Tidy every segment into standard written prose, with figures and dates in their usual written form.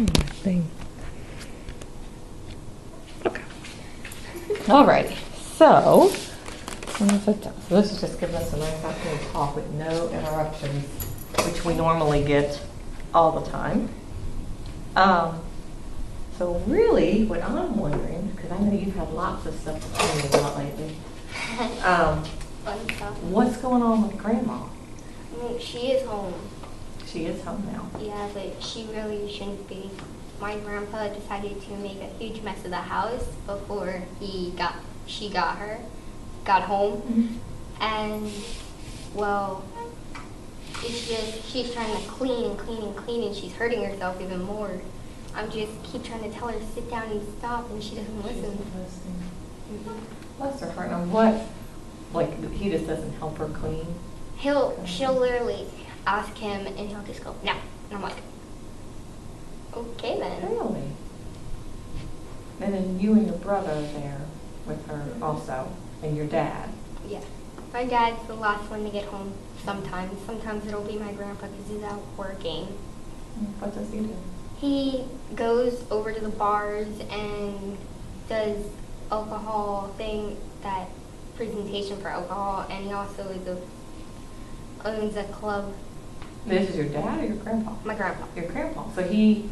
thing. Okay. Alrighty. So, this is just giving us a nice afternoon talk with no interruptions, which we normally get all the time. So really, what I'm wondering, because I know you've had lots of stuff to tell me about lately, Fun stuff. what's going on with Grandma? She is home. She is home now. Yeah, but she really shouldn't be. My grandpa decided to make a huge mess of the house before she got home. Mm-hmm. And, well, it's just, she's trying to clean and clean and clean, and she's hurting herself even more. I'm just keep trying to tell her to sit down and stop, and she doesn't listen. Mm-hmm. Bless her heart. Now what, like, he just doesn't help her clean? She'll literally ask him, and he'll just go, no. And I'm like, okay then. Really? And then you and your brother are there with her also, and your dad. Yeah. My dad's the last one to get home sometimes. Sometimes it'll be my grandpa because he's out working. What does he do? He goes over to the bars and does alcohol that presentation for alcohol, and he also owns a club. This is your dad or your grandpa? My grandpa. Your grandpa. So he,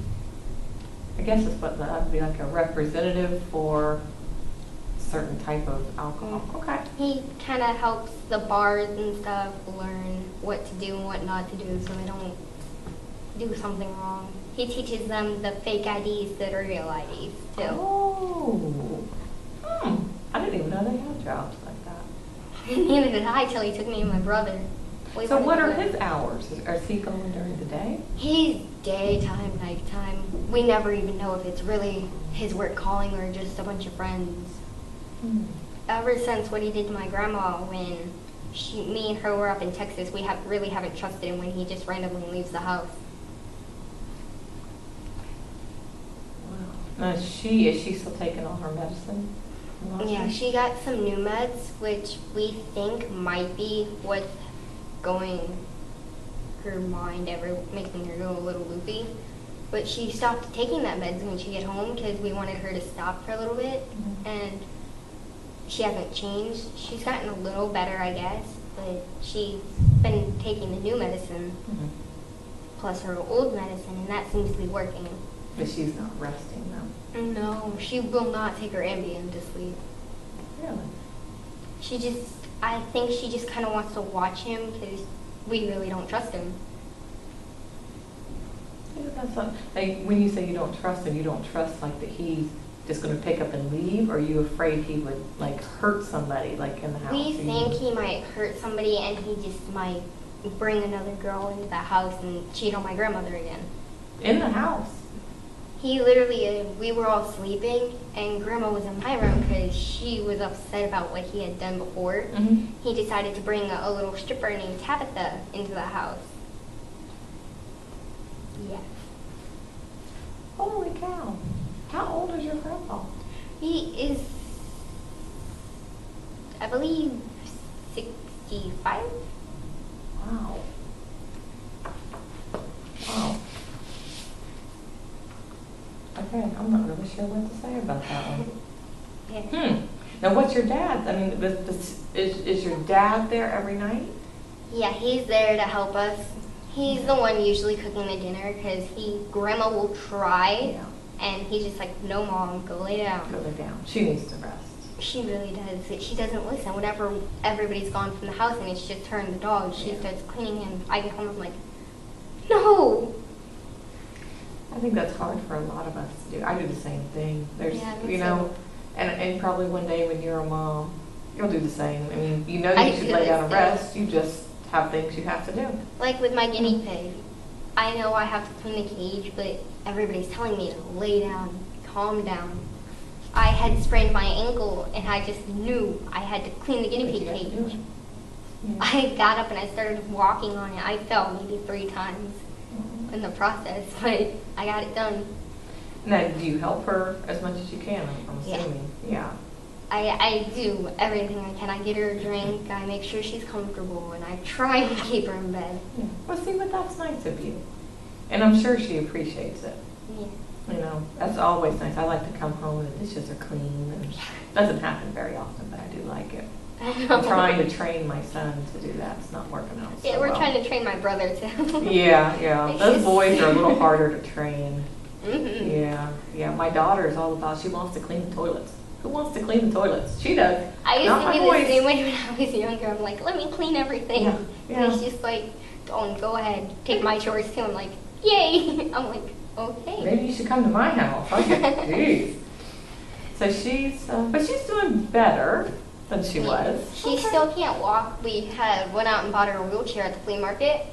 I guess it's what that would be like a representative for certain type of alcohol. Mm-hmm. Okay. He kind of helps the bars and stuff learn what to do and what not to do so they don't do something wrong. He teaches them the fake IDs that are real IDs too. Oh. I didn't even know they had jobs like that. Neither did I till he took me and my brother. So what are his hours? Is he going during the day? He's daytime, nighttime. We never even know if it's really his work calling or just a bunch of friends. Ever since what he did to my grandma when me and her were up in Texas, we really haven't trusted him when he just randomly leaves the house. Wow. Now is she still taking all her medicine? Yeah, she got some new meds, which we think might be what's going her mind making her go a little loopy. But she stopped taking that meds when she got home because we wanted her to stop for a little bit, and she hasn't changed. She's gotten a little better, I guess, but she's been taking the new medicine plus her old medicine, and that seems to be working. But she's not resting though. No, she will not take her Ambien to sleep. Really? I think she just kind of wants to watch him because we really don't trust him. Yeah, that's not, like, when you say you don't trust him, you don't trust like that he's just going to pick up and leave, or are you afraid he would like hurt somebody like in the house? We think he might hurt somebody, and he just might bring another girl into the house and cheat on my grandmother again. In the house? He literally, we were all sleeping, and Grandma was in my room because she was upset about what he had done before. He decided to bring a little stripper named Tabitha into the house. Yeah. Holy cow. How old is your grandpa? He is, I believe, 65. Wow. Wow. Okay, I'm not really sure what to say about that one. Yeah. Now, what's your dad? I mean, is your dad there every night? Yeah, he's there to help us. He's the one usually cooking the dinner because Grandma will try, and he's just like, no, Mom, go lay down. Go lay down. She needs to rest. She really does. She doesn't listen. Whenever everybody's gone from the house and it's just her and the dog, she starts cleaning, and I get home and I'm like, no. I think that's hard for a lot of us to do. I do the same thing. There's, Me too. and probably one day when you're a mom, you'll do the same. I mean, you I should do lay the down and same. rest. You just have things you have to do. Like with my guinea pig, I know I have to clean the cage, but everybody's telling me to lay down, calm down. I had sprained my ankle, and I just knew I had to clean the guinea pig cage. I got up and I started walking on it. I fell maybe 3 times in the process, but I got it done. Now, do you help her as much as you can? I'm assuming. Yeah. I do everything I can. I get her a drink, I make sure she's comfortable, and I try and keep her in bed. Yeah. Well, see, but that's nice of you. And I'm sure she appreciates it. Yeah. You know, that's always nice. I like to come home and the dishes are clean. And it doesn't happen very often, but I do like it. I'm trying to train my son to do that. It's not working out so Yeah, we're well. trying to train my brother too. Yeah. Those boys are a little harder to train. Mm-hmm. Yeah. My daughter is all about, she wants to clean the toilets. Who wants to clean the toilets? She does. I used Not to my be the boys. same way when I was younger. I'm like, let me clean everything. Yeah. And it's just like, go ahead, take my chores too. I'm like, yay. I'm like, okay. Maybe you should come to my house. Jeez. So but she's doing better than she was. She still can't walk. We went out and bought her a wheelchair at the flea market.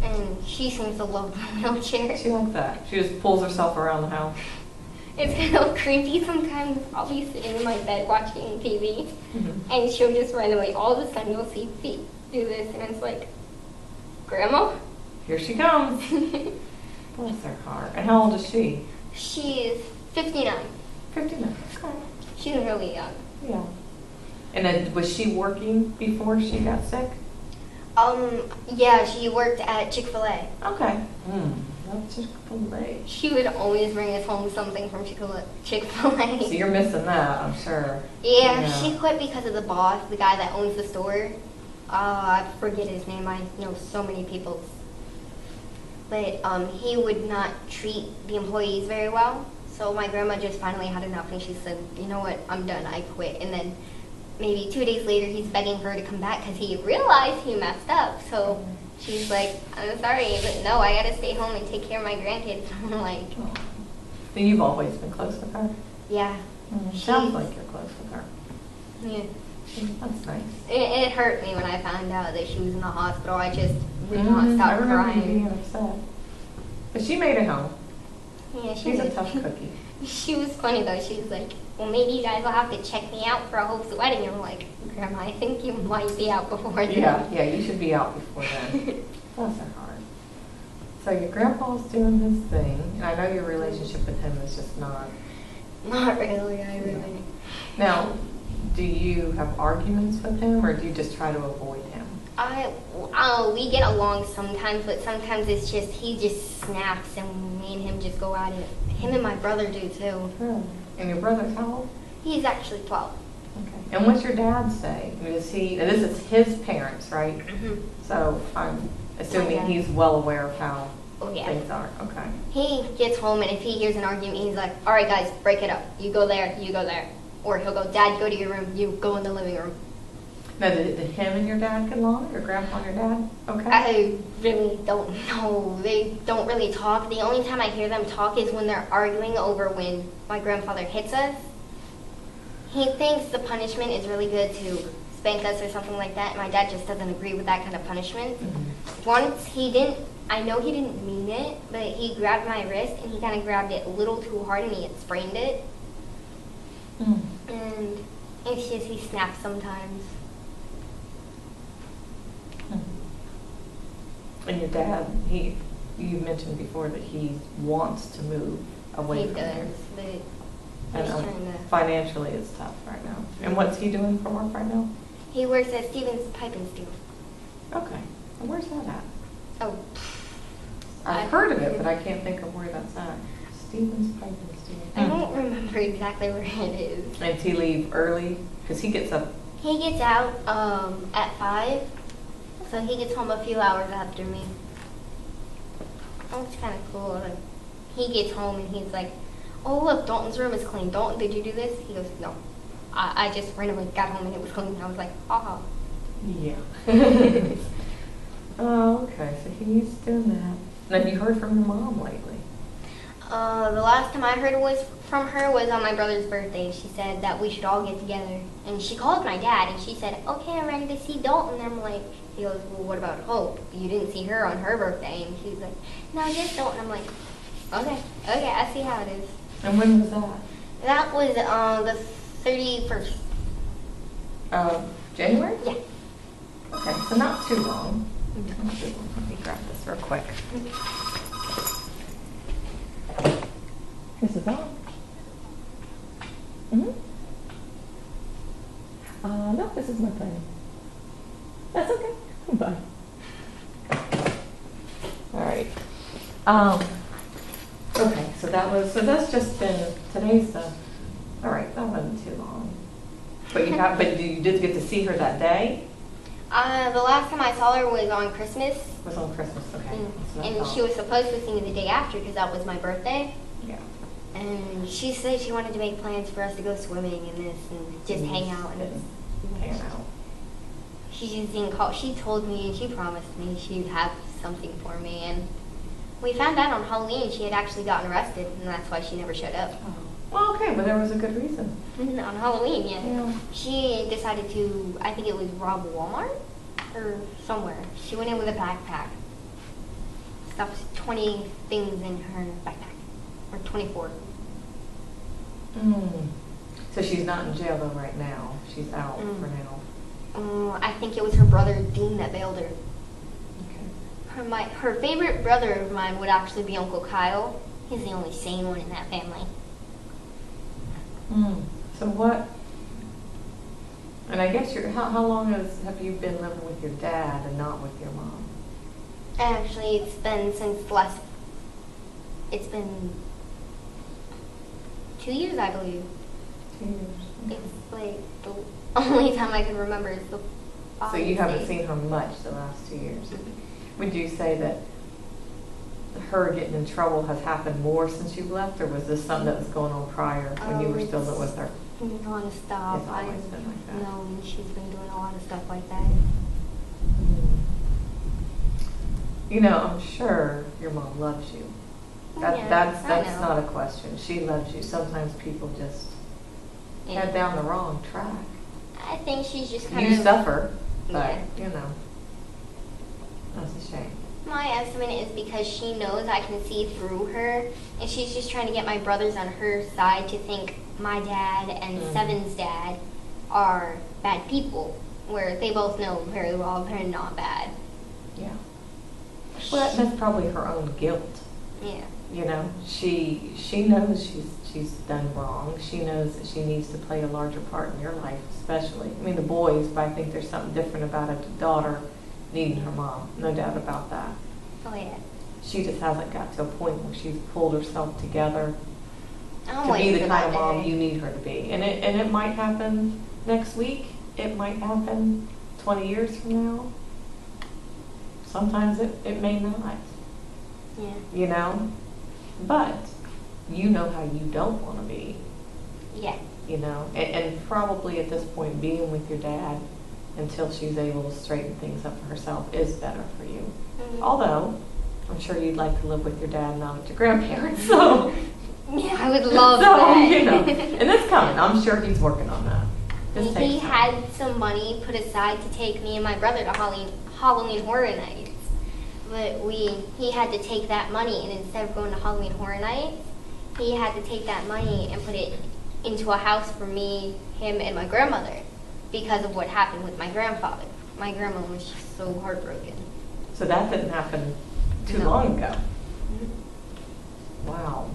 And she seems to love the wheelchair. She likes that. She just pulls herself around the house. It's kind of creepy sometimes. I'll be sitting in my bed watching TV, and she'll just randomly, all of a sudden, you'll see feet do this, and it's like, Grandma? Here she comes. Bless her heart. And how old is she? She's 59. 59. Okay. She's really young. Yeah. And then was she working before she got sick? Yeah, she worked at Chick-fil-A. Okay. That's Chick-fil-A. She would always bring us home something from Chick-fil-A. So you're missing that, I'm sure. Yeah, she quit because of the boss, the guy that owns the store. I forget his name. I know so many people. But he would not treat the employees very well. So my grandma just finally had enough, and she said, you know what, I'm done, I quit. And then maybe 2 days later, he's begging her to come back because he realized he messed up. So she's like, I'm sorry, but no, I got to stay home and take care of my grandkids. I'm like... So you've always been close with her? Yeah. Sounds like you're close with her. Yeah. That's nice. It hurt me when I found out that she was in the hospital. I just would not stop I remember you being crying. upset. But she made it home. Yeah, She's a tough cookie. She was funny though. She was like, well, maybe you guys will have to check me out for a Hope's wedding. And I'm like, Grandma, I think you might be out before then. Yeah, you should be out before then. Bless her heart. So your grandpa's doing his thing, and I know your relationship with him is just not... Not really, I really... Now, do you have arguments with him, or do you just try to avoid him? We get along sometimes, but sometimes it's just, he just snaps and me and him just go at it. Him and my brother do too. Really? And your brother's how old? He's actually 12. Okay. And what's your dad say? Is he, and this is his parents, right? So I'm assuming he's well aware of how things are. Okay. He gets home, and if he hears an argument, he's like, all right, guys, break it up. You go there, you go there. Or he'll go, Dad, go to your room. You go in the living room. Now, did him and your dad get along? Your grandpa and your dad? Okay. I really don't know. They don't really talk. The only time I hear them talk is when they're arguing over when my grandfather hits us. He thinks the punishment is really good to spank us or something like that. My dad just doesn't agree with that kind of punishment. Once he didn't, I know he didn't mean it, but he grabbed my wrist and he kind of grabbed it a little too hard and he had sprained it. And it's just he snaps sometimes. And your dad, you mentioned before that he wants to move away from here. He does, but And he's trying to... financially it's tough right now. And what's he doing for work right now? He works at Stevens Pipe and Steel. Okay. And where's that at? Oh. I've heard of it, but I can't think of where that's at. Stevens Pipe and Steel. I don't remember exactly where it is. And does he leave early? Because he gets up. He gets out at 5, so he gets home a few hours after me. Oh, it's kind of cool. Like, he gets home and he's like, oh, look, Dalton's room is clean. Dalton, did you do this? He goes, no. I just randomly got home and it was clean. I was like, aha. Yeah. Oh, okay. So he's doing that. And have you heard from your mom lately? The last time I heard from her was on my brother's birthday. She said that we should all get together. And she called my dad and she said, okay, I'm ready to see Dalton. And I'm like, he goes, well, what about Hope? You didn't see her on her birthday. And she's like, no, just Dalton. I'm like, okay, I see how it is. And when was that? That was the 31st. January? Yeah. Okay, so not too long. Let me grab this real quick. This is on. No, this is my plan. That's okay. Bye. All right. so that's just been, today's the, all right, that wasn't too long. But you did get to see her that day? The last time I saw her was on Christmas. It was on Christmas, okay. And she was supposed to see me the day after because that was my birthday. Yeah. And she said she wanted to make plans for us to go swimming and this and just hang out. Hang out. She just didn't call. She told me and she promised me she'd have something for me. And we found out on Halloween she had actually gotten arrested, and that's why she never showed up. Oh. Well, okay, but there was a good reason. On Halloween, Yeah. She decided to, I think it was rob Walmart or somewhere. She went in with a backpack. Stuffed 20 things in her backpack. Or 24. So she's not in jail though right now. She's out for now. I think it was her brother Dean that bailed her. Okay. Her favorite brother of mine would actually be Uncle Kyle. He's the only sane one in that family. So what? And I guess how long have you been living with your dad and not with your mom? Actually, it's been 2 years, I believe. 2 years. Okay. It's like the only time I can remember is the So you haven't seen her much the last 2 years. Would you say that her getting in trouble has happened more since you left, or was this something that was going on prior when you were still with her? Non-stop. It's always been like that. No, she's been doing a lot of stuff like that. You know, I'm sure your mom loves you. That's not a question. She loves you. Sometimes people just head down the wrong track. I think she's just kind You of... suffer, but, you know, that's a shame. My estimate is because she knows I can see through her, and she's just trying to get my brothers on her side to think my dad and Seven's dad are bad people, where they both know very well they're not bad. Yeah. Well, that's probably her own guilt. Yeah. You know, she knows she's done wrong. She knows that she needs to play a larger part in your life, especially. I mean, the boys, but I think there's something different about a daughter needing her mom. No doubt about that. Oh, yeah. She just hasn't got to a point where she's pulled herself together I'm to be waiting the for kind of that mom day. you need her to be. And it might happen next week. It might happen 20 years from now. Sometimes it may not. Yeah. You know? But you know how you don't want to be. Yeah. You know? And probably at this point being with your dad until she's able to straighten things up for herself is better for you. Although, I'm sure you'd like to live with your dad, not with your grandparents. So, Yeah, I would love so that. you know, and it's coming. I'm sure he's working on that. Just He takes time. had some money put aside to take me and my brother to Halloween Horror Nights. But he had to take that money, and instead of going to Halloween Horror Nights, he had to take that money and put it into a house for me, him, and my grandmother because of what happened with my grandfather. My grandma was just so heartbroken. So that didn't happen too No. long ago. Wow.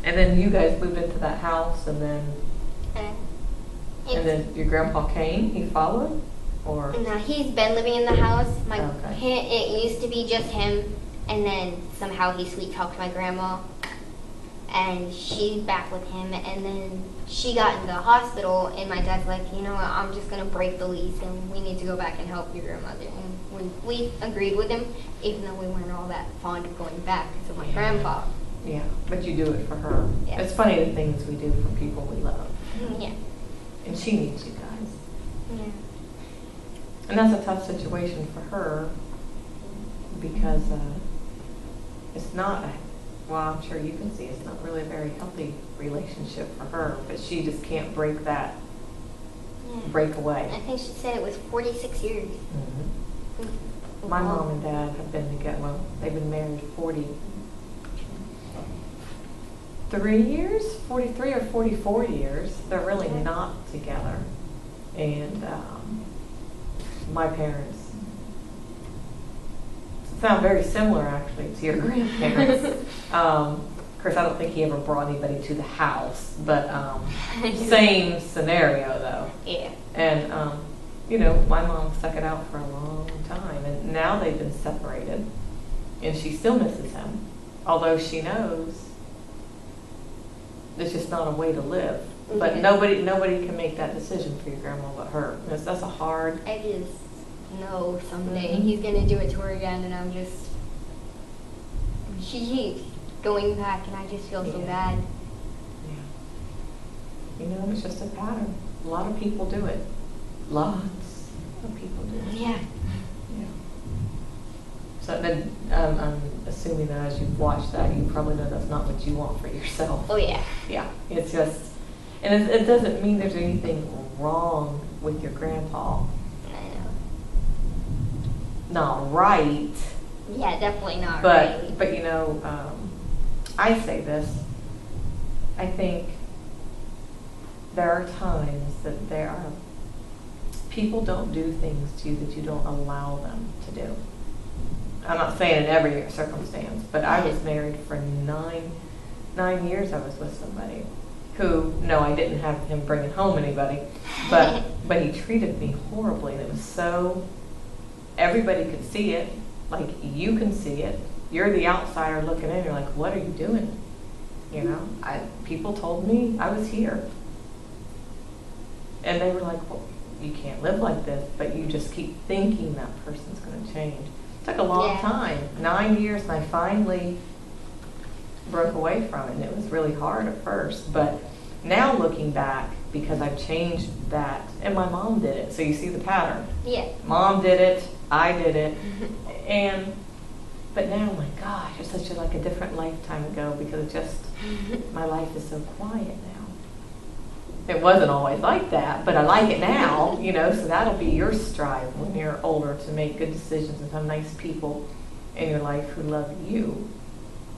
And then you guys moved into that house, and then your grandpa came. He followed, or No, he's been living in the house. Okay. It used to be just him, and then somehow he sweet talked my grandma, and she's back with him. And then she got into the hospital, and my dad's like, you know what, I'm just gonna break the lease, and we need to go back and help your grandmother. And we agreed with him, even though we weren't all that fond of going back because of my grandpa. yeah, but you do it for her. Yeah. It's funny the things we do for people we love, Yeah. and she needs you guys. Yeah. And that's a tough situation for her because it's not, well, I'm sure you can see, it's not really a very healthy relationship for her, but she just can't break that, break away. I think she said it was 46 years. My mom and dad have been together, well, they've been married 43 years, 43 or 44 years. They're really not together. And my parents sound very similar, actually, to your grandparents. Of course, I don't think he ever brought anybody to the house, but same scenario, though. Yeah. And, you know, my mom stuck it out for a long time, and now they've been separated, and she still misses him. although she knows it's just not a way to live. But Mhm. nobody can make that decision for your grandma but her. That's a hard. I just know someday Mhm. he's gonna do it to her again, and I'm just. She keeps going back, and I just feel so Yeah. bad. Yeah. You know, it's just a pattern. A lot of people do it. Lots of people do it. Yeah. Yeah. So then, I'm assuming that as you've watched that, you probably know that's not what you want for yourself. Oh yeah. Yeah, it's just, and it doesn't mean there's anything wrong with your grandpa. I know. Not right, Yeah, definitely not but right. but you know, I say this. I think there are times that there are people don't do things to you that you don't allow them to do. I'm not saying in every circumstance, but I was married for nine years. I was with somebody who, no, I didn't have him bringing home anybody, but he treated me horribly, and it was so, everybody could see it, like you can see it. You're the outsider looking in. You're like, what are you doing? You know, people told me I was here, and they were like, well, you can't live like this, but you just keep thinking that person's going to change. It took a long Yeah. time, 9 years, and I finally broke away from it, and it was really hard at first. But now looking back, because I've changed that, and my mom did it, so you see the pattern. Yeah. Mom did it, I did it, but now, my gosh, it's such a different lifetime ago, because my life is so quiet now. It wasn't always like that, but I like it now, you know, so that'll be your strive when you're older, to make good decisions and have nice people in your life who love you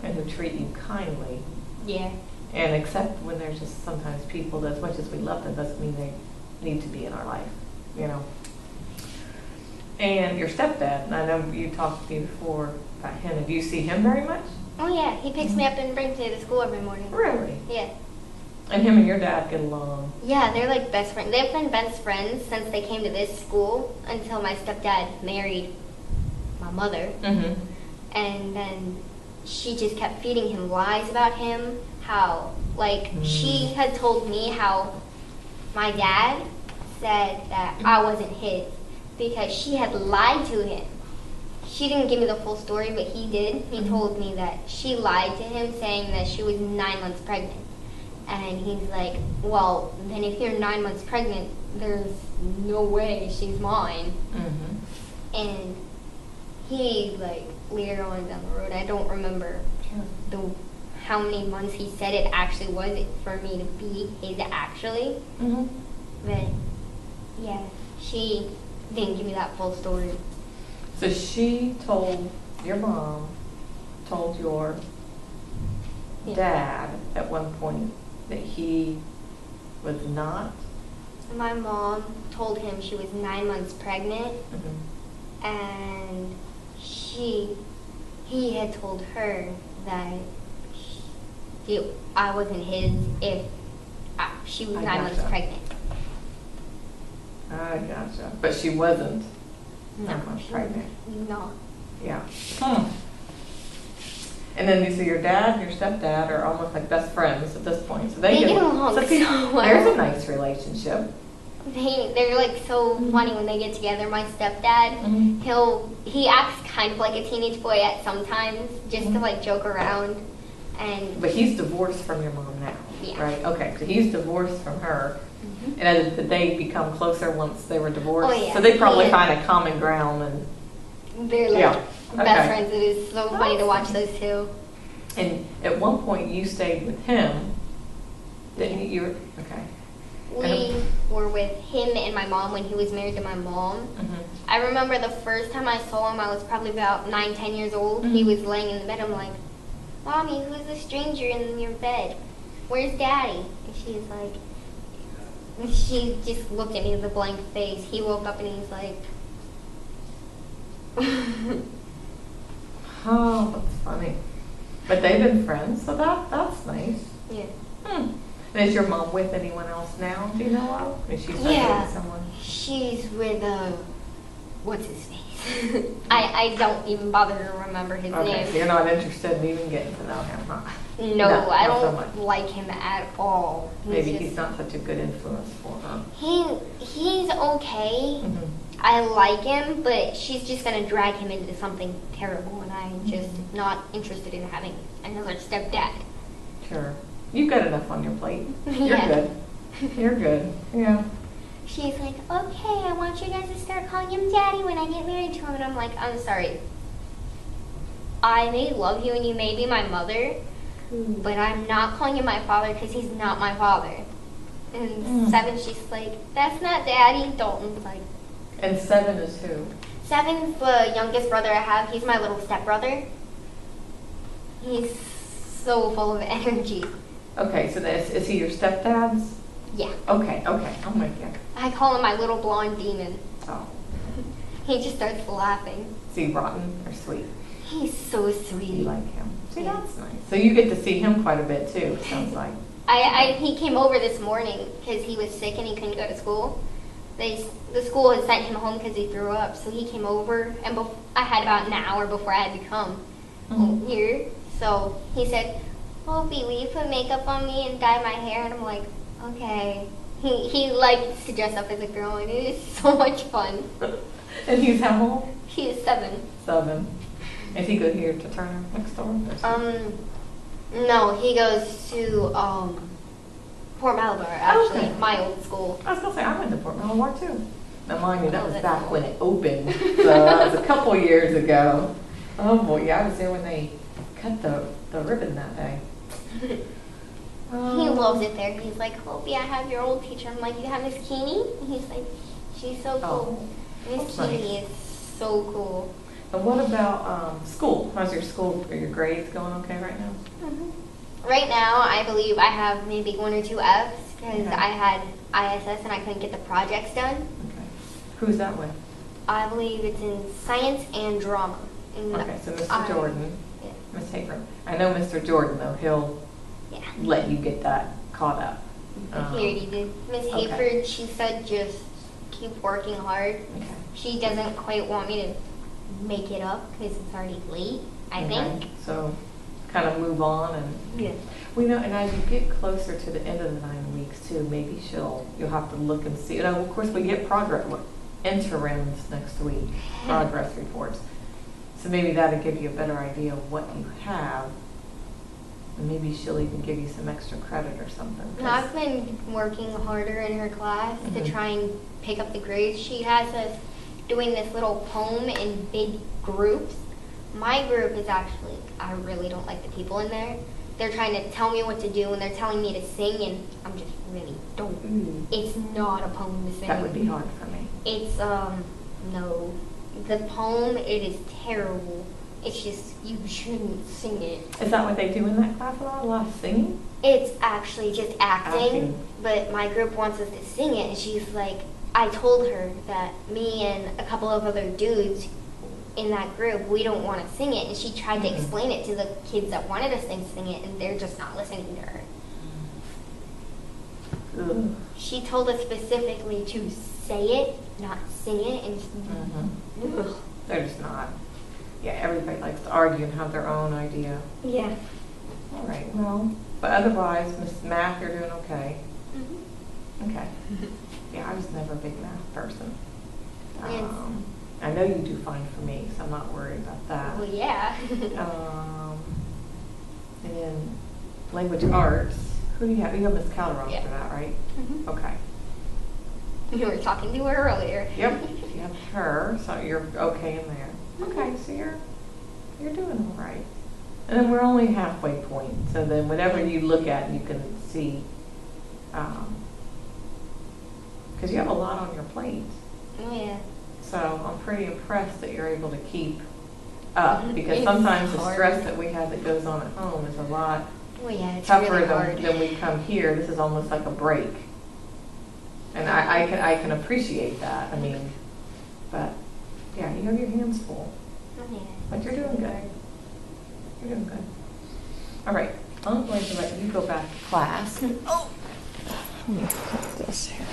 and who treat you kindly. Yeah. And accept when there's just sometimes people that, as much as we love them, doesn't mean they need to be in our life, you know. And your stepdad, I know you talked to me before about him. Do you see him very much? Oh yeah, he picks me up and brings me to school every morning. Really? Yeah. And him and your dad get along? Yeah, they're like best friends. They've been best friends since they came to this school, until my stepdad married my mother. Mm-hmm. And then she just kept feeding him lies about him. How, like, she had told me how my dad said that I wasn't his because she had lied to him. She didn't give me the full story, but he did. He told me that she lied to him, saying that she was 9 months pregnant. And he's like, well, then if you're 9 months pregnant, there's no way she's mine. Mm-hmm. And he, like, later on down the road, I don't remember how many months he said it actually was for me to be his actually. Mm-hmm. But, yeah, she didn't give me that full story. So she told your mom, told your dad at one point that he was not? My mom told him she was 9 months pregnant, Mm-hmm. and he had told her that I wasn't his if she was I 9 months gotcha. pregnant. I gotcha. But she wasn't No, 9 months she pregnant. was not. Yeah. And then you see your dad and your stepdad are almost like best friends at this point. So They get along so see, so well. There's a nice relationship. They're like so funny when they get together. My stepdad, Mhm. he acts kind of like a teenage boy at sometimes, just to like joke around. And But he's divorced from your mom now, Yeah. right? Okay, so he's divorced from her. Mhm. And did they become closer once they were divorced? Oh, yeah. So they probably Yeah. find a common ground. And they're like Yeah. best Okay. friends. It is so funny to watch those two. at one point you stayed with him. Didn't you? Okay. We were with him and my mom when he was married to my mom. Mhm. I remember the first time I saw him, I was probably about 9, 10 years old. He Mhm. was laying in the bed. I'm like, Mommy, who's the stranger in your bed? Where's Daddy? And she's like, she just looked at me with a blank face. He woke up and he's like, Oh, that's funny. But they've been friends, so that's nice. yeah. And is your mom with anyone else now? Do you know of? Is she Yeah. with someone? She's with what's his face? I don't even bother to remember his Okay, name. so you're not interested in even getting to know him, huh? No, I not so don't much. like him at all. Maybe just- he's not such a good influence for her. He's okay. Mhm. I like him, but she's just gonna drag him into something terrible, and I'm just not interested in having another stepdad. Sure. You've got enough on your plate. You're Yeah. good. You're good. Yeah. She's like, okay, I want you guys to start calling him daddy when I get married to him. And I'm like, I'm sorry. I may love you and you may be my mother, but I'm not calling him my father because he's not my father. And 7, she's like, that's not daddy. Dalton's like, And 7 is who? 7's the youngest brother I have. He's my little stepbrother. He's so full of energy. Okay, so is he your stepdad's? Yeah. Okay, I'm with you. I call him my little blonde demon. Oh. He just starts laughing. Is he rotten or sweet? He's so You sweet. like him. See, Yeah. that's nice. So you get to see him quite a bit too, it sounds like. He came over this morning because he was sick and he couldn't go to school. The school had sent him home because he threw up, so he came over, and I had about an hour before I had to come here. So he said, Opie, will you put makeup on me and dye my hair? And I'm like, okay. He likes to dress up as a girl, and it is so much fun. And he's how old? He is 7. 7. Is he good here to Turner next door? Or something? No, he goes to Port Malabar, actually, Okay. my old school. I was going to say, I went to Port Malabar too. Now, mind you, that was that's back when it opened. So that was a couple years ago. Oh boy, yeah, I was there when they cut the ribbon that day. He loves it there. He's like, Opie, I have your old teacher. I'm like, you have Miss Keeney? He's like, she's so cool. Miss that's Keeney nice. is so cool. And what about school? How's your school? Are your grades going okay right now? Right now, I believe I have maybe 1 or 2 Fs because Okay. I had ISS and I couldn't get the projects done. Okay. Who's that with? I believe it's in science and drama. And Okay, so Mr. Jordan, Yeah. Miss Hafer. I know Mr. Jordan though. He'll Yeah. let you get that caught up. He already did. Miss okay. Hayford, she said just keep working hard. Okay. She doesn't quite want me to make it up because it's already late, I think. Okay, so kind of move on and Yeah. we know. And as you get closer to the end of the 9 weeks too, maybe you'll have to look and see. You know, of course, we get progress interims next week, progress reports. So maybe that'll give you a better idea of what you have. And maybe she'll even give you some extra credit or something. 'Cause- I've been working harder in her class to Mhm. try and pick up the grades. She has us doing this little poem in big groups. My group is actually, I really don't like the people in there. They're trying to tell me what to do and they're telling me to sing and I'm just really don't. Ooh, It's not a poem to sing. that would be hard for me. It's, no. The poem, it is terrible. It's just, you shouldn't sing it. Is that what they do in that class a lot of singing? It's actually just acting, Acting. but my group wants us to sing it, and she's like, I told her that me and a couple of other dudes in that group, we don't want to sing it, and she tried to Mhm. explain it to the kids that wanted us to sing it, and they're just not listening to her. Ugh. She told us specifically to say it, not sing it, and Mhm. ugh. They're just not. Yeah, everybody likes to argue and have their own idea. Yeah. All right, well, but otherwise, Miss Math, you're doing okay. Mhm. Okay. Yeah, I was never a big math person. Yes. I know you do fine for me, so I'm not worried about that. Well, yeah. And then language arts, who do you have? You have Miss Calderon Yeah. for that, right? Mhm. Okay. You were talking to her earlier. Yep, you have her, so you're okay in there. Okay, so you're doing all right. And then we're only halfway point, so then whatever you look at, you can see, because you have a lot on your plate. Oh, yeah. So I'm pretty impressed that you're able to keep up, because It's sometimes the hard. stress that we have that goes on at home is a lot Well, yeah, it's tougher really hard. than we come here. This is almost like a break. And I can appreciate that. I mean, but yeah, you have your hands full. Oh, yeah. But you're doing good. You're doing good. All right, I'm going to let you go back to class. Oh. Let me put this here.